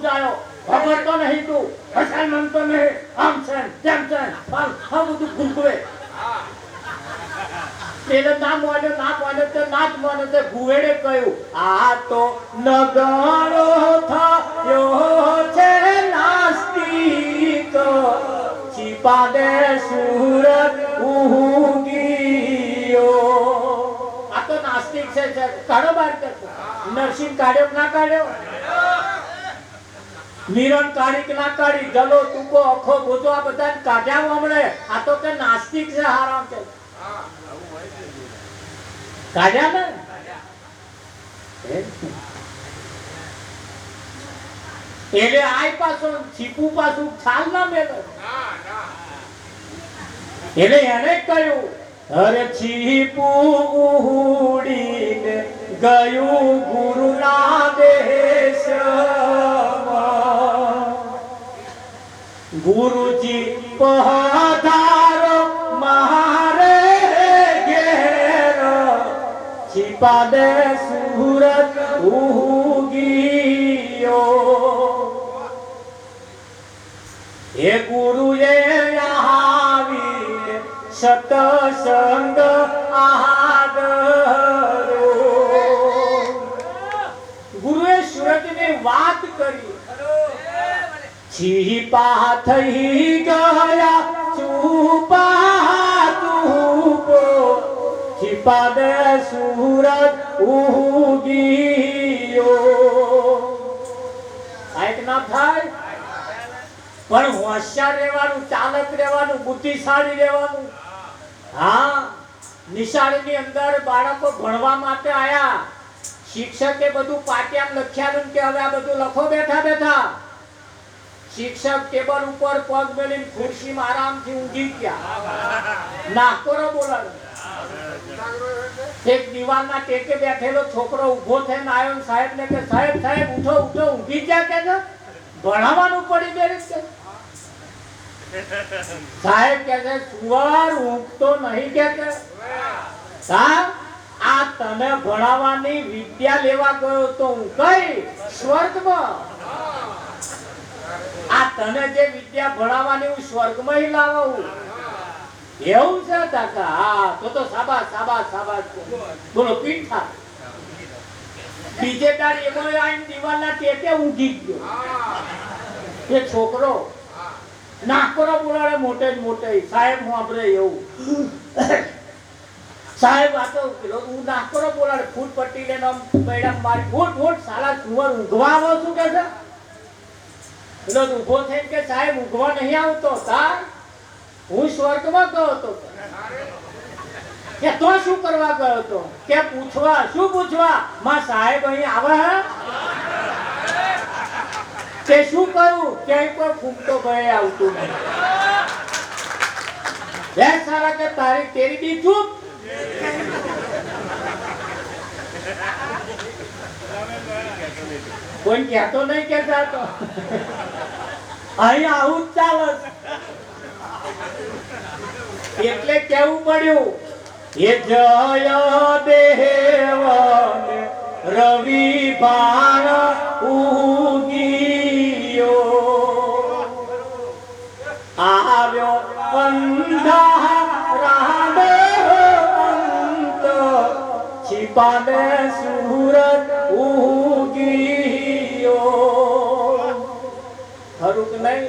જાયો ખબર તો નહીં તું હસાઈ મનતો નહીં આમ છે તેમ છે પણ આ બધું ગુંગવે એને ના મોને તો ના જ મોને તે ગુવેડે કહ્યું આ તો નગાડો થયો છે નાસ્તિક છીપાદે સૂરજ ઉગીયો આ તો નાસ્તિક છે કાઢો બહાર કરતો નરસિંહ કાઢ્યો ના કાઢ્યો મિરણ કાઢી કે ના કાઢી જલો ટૂંકો અખો ગોજો આ બધા કાઢ્યા હમણે આ તો કે નાસ્તિક છે હારામ છે કાઢ્યા ને એટલે આય પાછો છીપું પાછું છાલ ના મેલે એટલે એને કહ્યું અરે છીપું ઉડીને ગયું ગુરુના દેશમાં ગુરુજી પધારો મારે ઘેર છીપાદે સૂરજ ઉગીયો હે ગુરુએ આવી સતસંગ આદરો ગુરુએ સૂરજની વાત કરી છીપા થઈ ગયા ચૂપા તુપો છીપાદે સૂરજ ઉગીયો આયક ના થાય પણ હોશિયાર રહેવાનું ચાલક રહેવાનું બુદ્ધિશાળી રહેવાનું હા નિશાળની અંદર બાળકો ભણવા માટે આયા શિક્ષકે બધું પાટિયામાં લખ્યાલું કે હવે આ બધું લખો બેઠા બેઠા શિક્ષક ટેબલ ઉપર પગ મેલીને ખુરશીમાં આરામથી ઊંઘી ગયા નાકોરો બોલાવે એક દીવાલના ટેકે બેઠેલો છોકરો ઊભો થઈને આવ્યો સાહેબને કે સાહેબ સાહેબ ઉઠો ઉઠો ઊંઘી ગયા કે ભણાવવાનું પડી બેરે છે સાહેબ કે છે સુવાર ઊંઘતો નહીં કે હા આ તને ભણાવવાની વિદ્યા લેવા ગયો તો હું કઈ સ્વર્ગમાં આ તને જે વિદ્યા ભણાવવાની હું સ્વર્ગમાં લાવું એવું છે કાકા હા તો સાબાસ સાબાસ સાબાસ બોલો પીઠા બીજે દાડી એમાં આઈને દીવાલના ટેકે ઊંઘી ગયો એ છોકરો નાકોરો બોલાડે મોટે જ મોટે સાહેબ વાપરે એવું સાહેબ આતો હું નાકોરો બોલાડે ફૂટ પટ્ટી લઈને મેડમ મારી ફૂટ ફૂટ સાલા સુવર ઊંઘવા આવો છું કે છે એટલે ઊભો થઈને કે સાહેબ ઊંઘવા નહીં આવતો તા હું સ્વર્ગમાં ગયો હતો કે તો શું કરવા ગયો હતો કે પૂછવા શું પૂછવા માં સાહેબ અહીં આવે તે શું કરું ક્યાંય કોઈ ફૂમતો ભય આવતું નહીં હે સારા કે તારી તેરી દી ચૂપ કોઈ કહેતો નહીં કે જાતો અહીં આવું જ ચાલે એટલે કેવું પડ્યું એ જય દેવ રવિ ભાણ ઉગીયો આવ્યો અંધારાનો અંત છીપાને સૂરજ ઉગીયો ખરું કે નહીં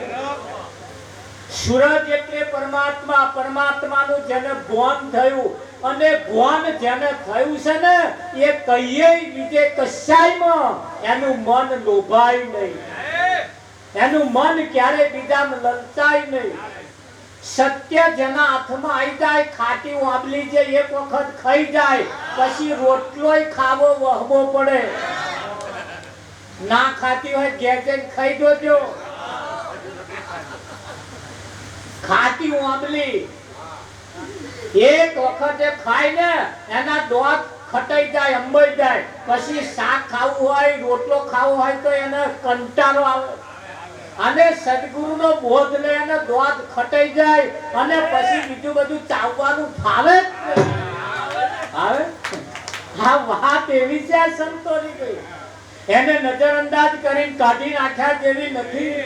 સૂરજ એટલે પરમાત્મા પરમાત્માનું જેને ભાન થયું અને ભાન જેને થયું છે ને એ કહીએ બીજે કશાયમાં એનું મન લોભાય નહીં એનું મન ક્યારે બીજામાં લલચાય નહીં સત્ય જેના હાથમાં આવી જાય ખાટી વાબલી જે એક વખત ખાઈ જાય પછી રોટલોય ખાવો વહવો પડે ના ખાતી હોય ઘેર જઈને ખાઈ જોજો ખાટી વાબલી એક વખત એ ખાય ને એના દોત ખટાઈ જાય અંબાઈ જાય પછી શાક ખાવું હોય રોટલો ખાવો હોય તો એને કંટાળો આવે અને સદગુરુનો બોધ લે અને દોત ખટાઈ જાય અને પછી બીજું બધું ચાવવાનું ફાવે આવે હા વાત એવી છે સંતોની ગઈ એને નજરઅંદાજ કરીને કાઢી નાખ્યા જેવી નથી.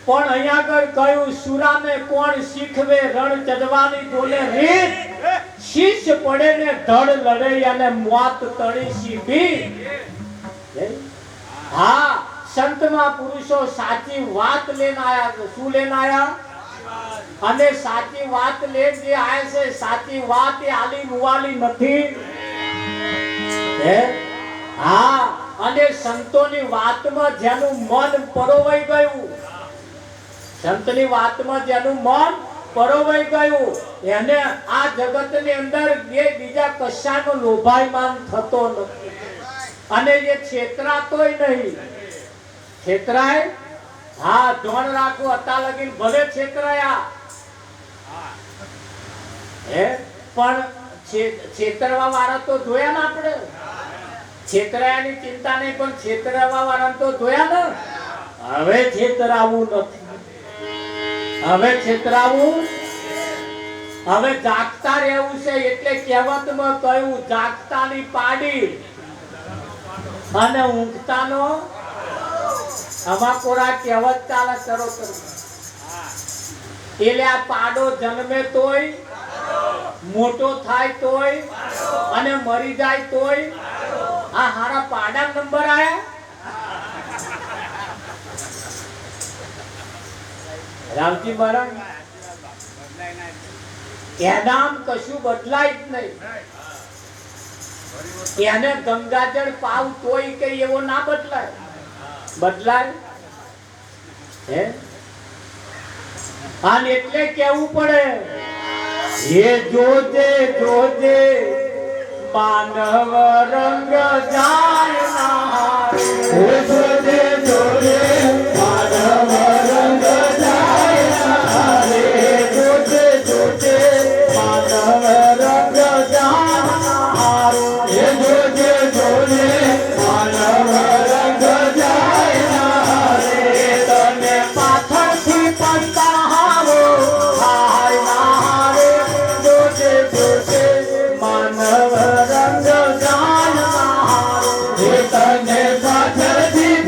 પણ અહીંયા આગળ કહ્યું સુરાને કોણ શીખવે રણ ચડવાની બોલે રીત, શિષ્ય પડે ને ધડ લડે અને મોત તળી સીધી. હા, સંતમાં પુરુષો સાચી વાત લઈને આયા છે. શું લઈને આયા? અને સાચી વાત લે જે આયા છે, સાચી વાત એ આલી નુવાલી નથી. હા, અને સંતોની વાતમાં જેનું મન પરોવાઈ ગયું, સંતની વાતમાં જેનું મન પરોવાઈ ગયું, એને આ જગતની અંદર બીજા કશાનો લોભાયમાન થતો નથી. અને એ છેતરાતોય નહીં. છેતરાય? હા, ધોણ રાખો હતા લગીન ભલે છેતરાયા, પણ છેતરવા વાળા તો જોયા ને આપણે. છેતરાયાની ચિંતા નહીં, પણ છેતરવા વાળા તો જોયા ને. હવે છેતરાવું નથી. હવે છેતરાવું, હવે જાગતા રહેવું છે. એટલે કહેવતમાં કહ્યું, જાગતાની પાડી અને ઊંઘતાનો અમાકોરા કહેવત ચાલે કરો કરો. એટલે આ પાડો જન્મે તોય, મોટો થાય તોય, અને મરી જાય તોય. આ હારા પાડા નંબર આયા. રામજી મહારાજ એનામ કશું બદલાય જ નહીં. એને ગંગાજળ પાવ તોય કઈ એવો ના બદલાય. બદલાય અને એટલે કેવું પડે, એ જોજે જોજે માનવ રંગ જાય ના. જોજે જોજે માનવ રંગ જાય ના. જોજે જોજે માનવ રંગ જાય ના. જોજે જોજે માનવ રંગ જાય ના. તને પાછળથી પસ્તાવો થાય ના રે. જોજે જોજે માનવ રંગ જાય ના. તને પાછળથી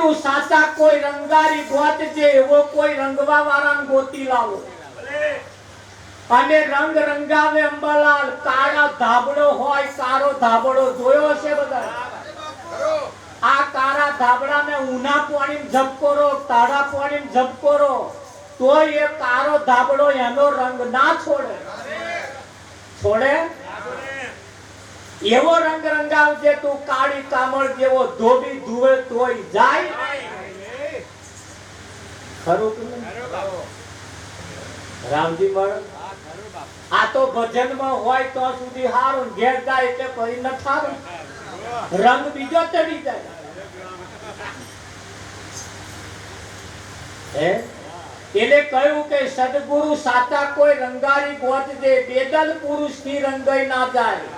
સદગુરુ સાચા કોઈ રંગારી ગોતજે, એવો કોઈ રંગવા વાળાને ગોતી લાવો. અને રંગ રંગાવે અંબાલાલ. કાળા ધાબળો હોય, કાળો ધાબળો જોયો હશે બધા. આ કાળા ધાબળાને ઉના પાણીમાં ઝબકોરો, તાળા પાણીમાં ઝબકોરો, તોય એ કાળો ધાબળો એનો રંગ ના છોડે. છોડે? એવો રંગ રંગાવજે તું કાળી કામળ જેવો, ધોબી ધુવે તોય જાય. ખરું કે નહીં? રામજી મહારાજ આ તો ભજનમાં હોય તો સુધી હારું, ઘેર જાય એટલે પછી ન થારું, રંગ બીજો ચડી જાય. એને કહ્યું કે સદગુરુ સાચા કોઈ રંગારી ગોતજે, બેદલ પુરુષ થી રંગાઈ ના જાય,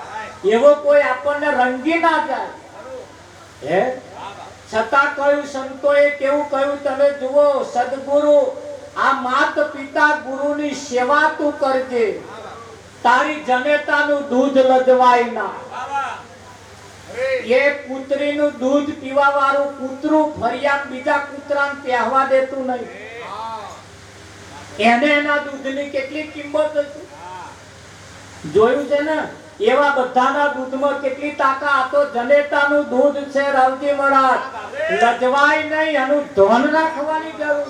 એવો કોઈ આપણને રંગી ના જાય. છતાં કહ્યું સંતોએ કેવું કહ્યું તમે જુઓ, સદગુરુ આ માત પિતા ગુરુની સેવા તું કરજે, તારી જનેતાનું દૂધ લજવાય ના. એ કૂતરીનું દૂધ પીવા વાળું કૂતરું ફરિયાદ બીજા કૂતરાને પહેવા દેતું નહીં. એને એના દૂધની કેટલી કિંમત હશે જોયું છે ને. એવા બધાના દૂધમાં કેટલી તાકાત. આ તો જનેતાનું દૂધ છે રાવજી મહારાજ, લજવાય નહીં, એનું ધન રાખવાની જરૂર.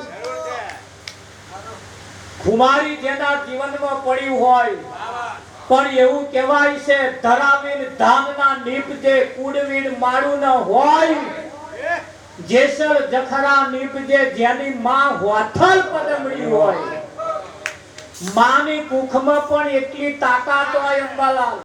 ખુમારી જેના જીવનમાં પડ્યું હોય, પણ એવું કહેવાય છે ધરાવીન ધામના નીપજે, કુડવીન માળું ન હોય, જેસર જખરા નીપજે, જેની માં હોથલ પદમડી હોય. માની કુખમાં પણ એટલી તાકાત હોય અંબાલાલ.